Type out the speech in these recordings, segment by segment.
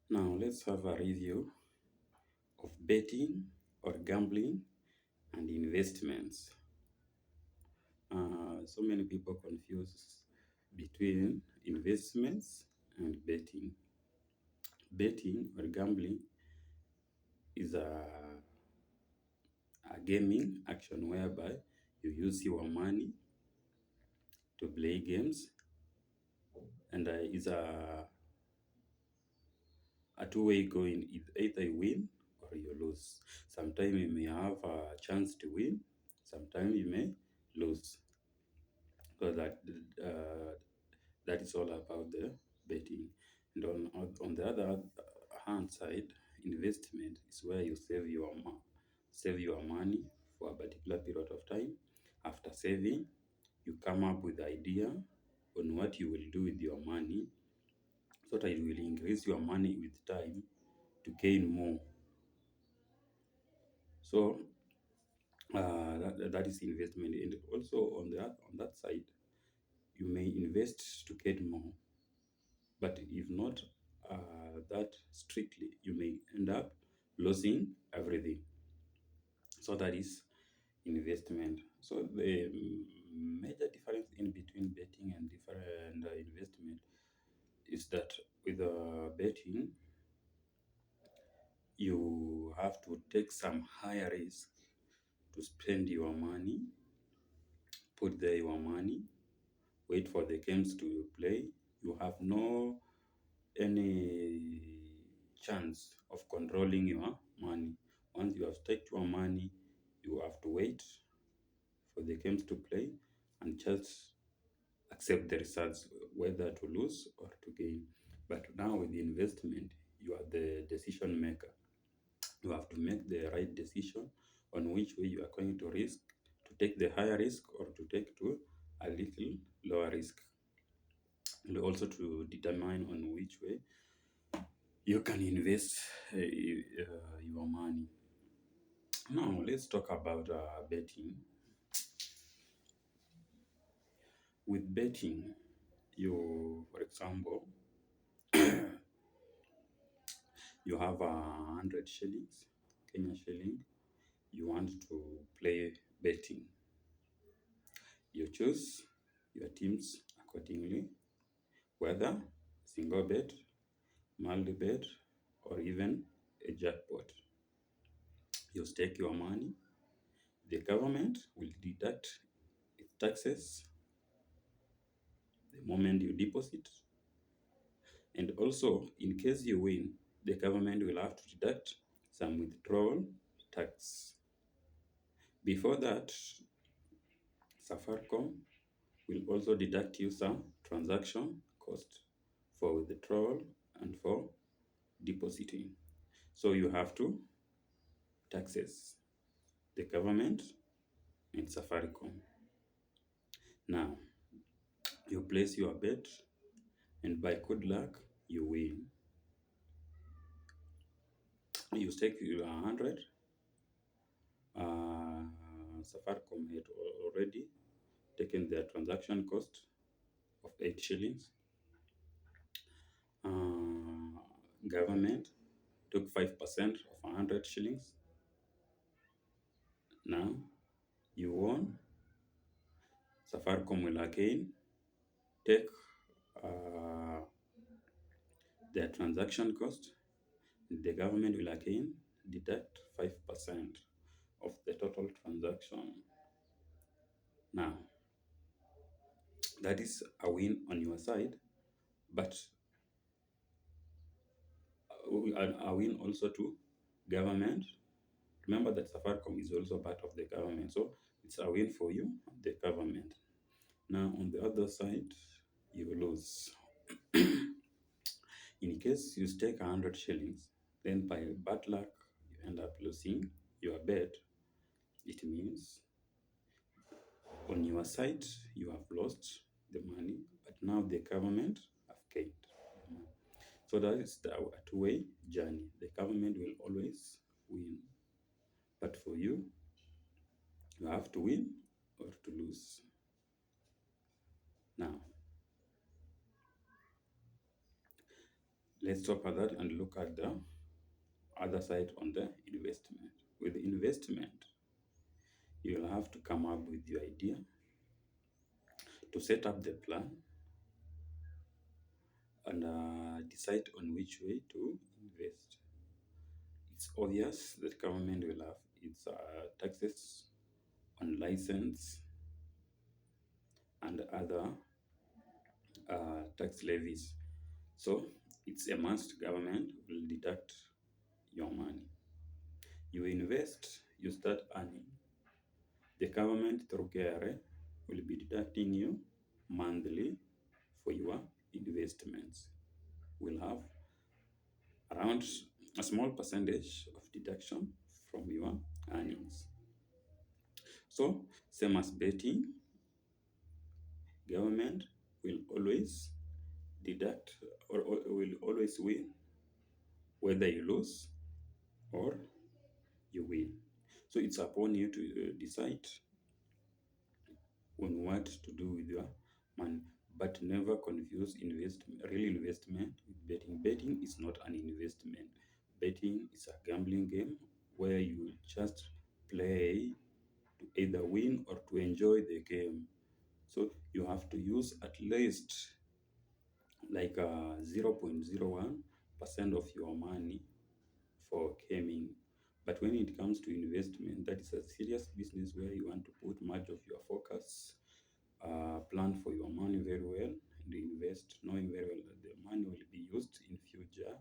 Now let's have a review of betting or gambling and investments. So many people confuse between investments and betting. Betting or gambling is a gaming action whereby you use your money to play games, and is a two-way going. Either you win or you lose. Sometimes you may have a chance to win, sometimes you may lose. So that is all about the betting. And on the other hand side, investment is where you save your money for a particular period of time. After saving, you come up with idea on what you will do with your money, so that you will increase your money with time to gain more. So that is investment. And also on that side, you may invest to get more, but if not that strictly, you may end up losing everything. So that is investment. So the major difference in between betting and different investment is that with betting, you have to take some higher risk to spend your money, put there your money, wait for the games to play. You have no any chance of controlling your money. Once you have staked your money, you have to wait for the games to play and just accept the results, whether to lose or to gain. But now with the investment, you are the decision maker. You have to make the right decision on which way you are going to risk, to take the higher risk or to take to a little lower risk, and also to determine on which way you can invest your money. Now, let's talk about betting. With betting, for example, you have 100 shillings, Kenya shilling. You want to play betting. You choose your teams accordingly, whether single bet, multi bet, or even a jackpot. You stake your money. The government will deduct its taxes the moment you deposit. And also, in case you win, the government will have to deduct some withdrawal tax. Before that, Safaricom will also deduct you some transaction cost for withdrawal and for depositing. So you have two taxes, the government and Safaricom. Now, you place your bet, and by good luck, you win. You stake your 100. Safaricom had already taken their transaction cost of 8 shillings. Government took 5% of 100 shillings. Now you won. Safaricom will again take their transaction cost. The government will again deduct 5% of the total transaction. Now, that is a win on your side, but a win also to government. Remember that Safaricom is also part of the government, so it's a win for you, the government. Now, on the other side, you lose. In case you stake 100 shillings, then by bad luck, you end up losing your bet. It means on your side, you have lost the money, but now the government have gained the money. So that is a two-way journey. The government will always win, but for you, you have to win or to lose. Now, Let's stop at that and look at the other side on the investment. With investment, you'll have to come up with your idea to set up the plan and decide on which way to invest. It's obvious that government will have its taxes on license and other tax levies. So it's a must government will deduct your money. You invest, you start earning. The government through KRA will be deducting you monthly for your investments. Will have around a small percentage of deduction from your earnings. So same as betting, government will always deduct or will always win whether you lose or you win. So it's upon you to decide on what to do with your money. But never confuse real investment with betting. Betting is not an investment. Betting is a gambling game where you just play to either win or to enjoy the game. So you have to use at least like 0.01% of your money for gaming. But when it comes to investment, that is a serious business where you want to put much of your focus, plan for your money very well, and invest, knowing very well that the money will be used in future.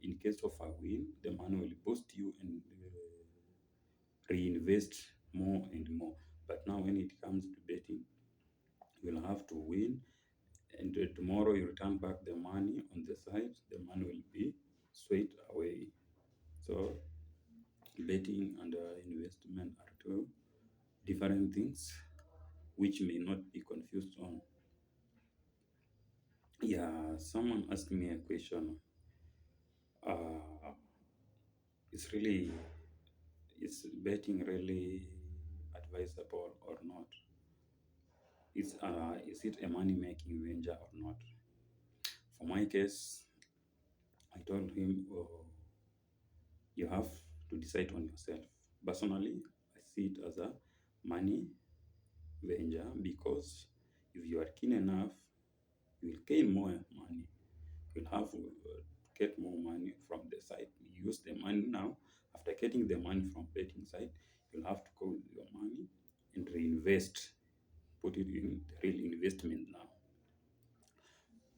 In case of a win, the money will boost you and reinvest more and more. But now, when it comes to betting, you'll have to win, and tomorrow you return back the money on the side, the money will be swept away. So betting and investment are two different things which may not be confused on. Yeah, someone asked me a question. Uh, is really is betting really advisable or not? Is it a money making venture or not? For my case, I told him, oh, you have to decide on yourself. Personally, I see it as a money venture because if you are keen enough, you will gain more money. You'll have to get more money from the site. You use the money now. After getting the money from betting site, you'll have to go with your money and reinvest, put it in the real investment now.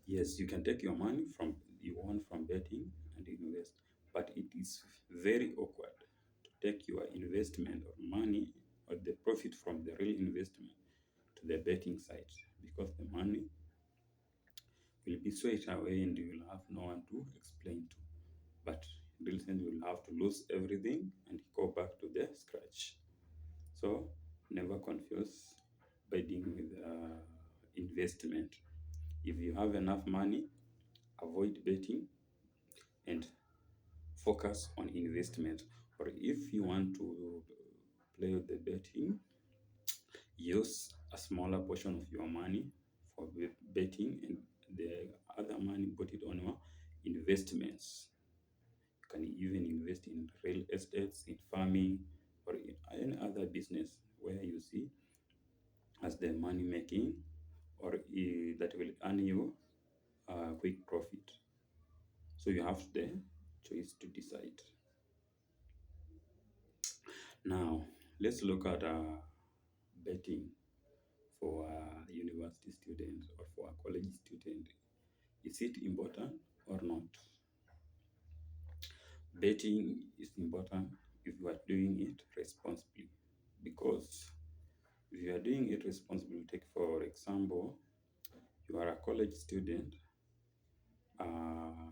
Yes, you can take your money from you won from betting and invest, but it is very awkward to take your investment or money or the profit from the real investment to the betting site because the money will be swayed away and you will have no one to explain to. But in real sense, you will have to lose everything and go back to the scratch. So never confuse betting with investment. If you have enough money, avoid betting and focus on investment. Or if you want to play with the betting, use a smaller portion of your money for betting and the other money put it on your investments. You can even invest in real estates, in farming, or in any other business where you see as the money making or that will earn you a quick profit. So you have the choice to decide. Now, let's look at betting for a university student or for a college student. Is it important or not? Betting is important if you are doing it responsibly because if you are doing it responsibly, take for example, you are a college student uh,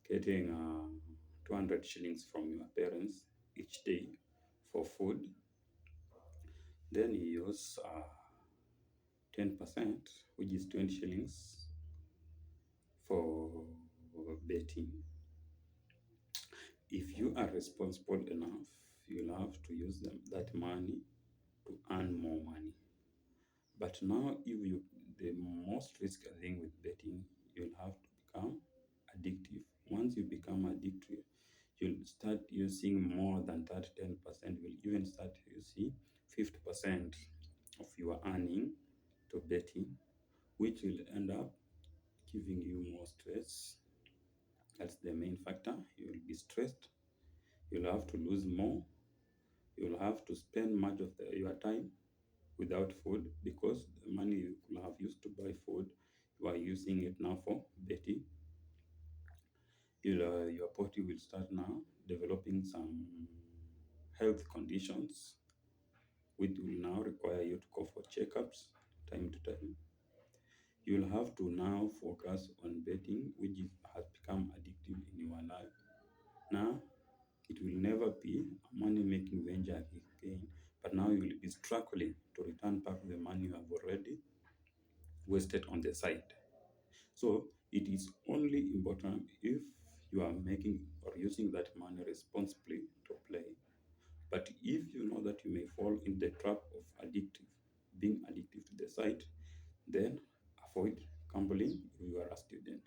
getting 200 shillings from your parents each day for food, then you use 10%, which is 20 shillings for betting. If you are responsible enough, you'll have to use that money to earn more money. But now, if you, the most risky thing with betting, you'll have to become addictive. Once you become addictive, you'll start using more than that 10%. You'll even start using 50% of your earning to betting, which will end up giving you more stress. That's the main factor. You will be stressed. You'll have to lose more. You'll have to spend much of your time without food because the money you could have used to buy food, you are using it now for betting. Your body will start now developing some health conditions, which will now require you to go for checkups time to time. You'll have to now focus on betting, which has become addictive in your life. Now, it will never be a money making venture again, but now you will be struggling to return back the money you have already wasted on the side. So, it is only important if you are making or using that money responsibly to play. But if you know that you may fall in the trap of being addictive to the site, then avoid gambling if you are a student.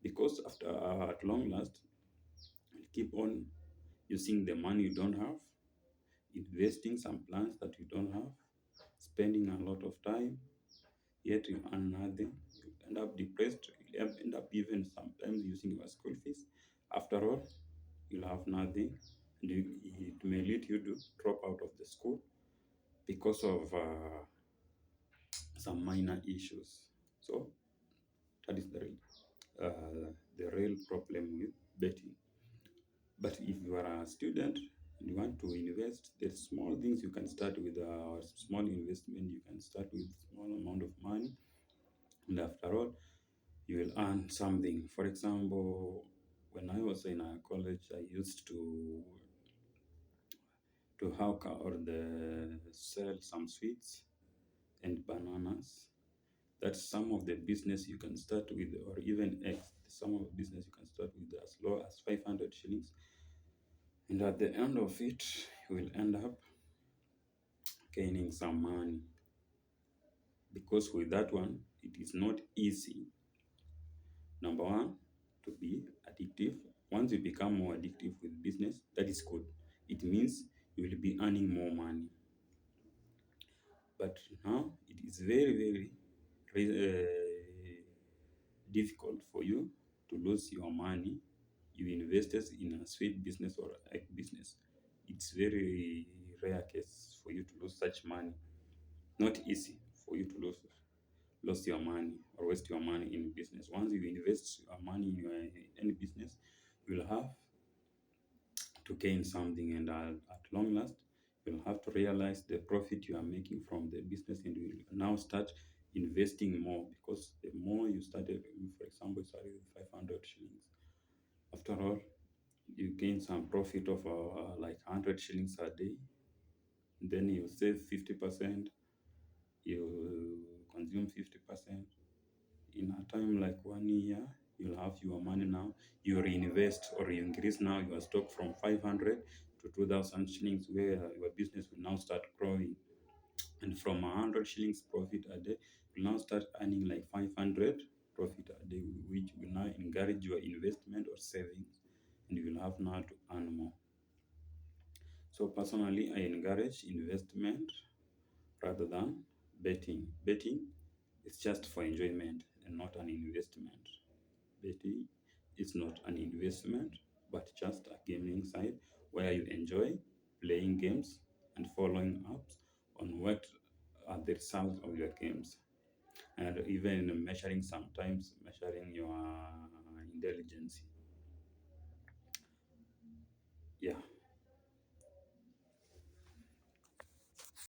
Because at long last, you keep on using the money you don't have, investing some plans that you don't have, spending a lot of time, yet you earn nothing. You end up depressed, you end up even sometimes using your school fees. After all, you'll have nothing, and it may lead you to drop out of the school because of some minor issues. So that is the real problem with betting. But if you are a student and you want to invest, there's small things you can start with. A small investment you can start with small amount of money, and after all, you will earn something. For example, when I was in a college, I used to hawk or sell some sweets and bananas. That's some of the business you can start with, or even eggs. Some of the business you can start with as low as 500 shillings. And at the end of it, you will end up gaining some money. Because with that one, it is not easy. Number one, to be addictive. Once you become more addictive with business, that is good. It means you will be earning more money. But now it is very, very difficult for you to lose your money you invested in a sweet business or egg business. It's very rare case for you to lose such money. Not easy for you to lose your money or waste your money in business. Once you invest your money in any business, you'll have to gain something, and at long last, you'll have to realize the profit you are making from the business, and you will now start investing more because the more you started, for example, you started with 500 shillings. After all, you gain some profit of like 100 shillings a day. Then you save 50%, you consume 50%. In a time like 1 year, you'll have your money now. You reinvest or you increase now your stock from 500 to 2,000 shillings, where your business will now start growing. And from 100 shillings profit a day, you'll now start earning like 500 profit a day, which will now encourage your investment or savings, and you will have now to earn more. So personally, I encourage investment rather than betting. Betting is just for enjoyment and not an investment. Betting is not an investment, but just a gaming site where you enjoy playing games and following up on what are the results of your games. And even sometimes measuring your intelligence. Yeah.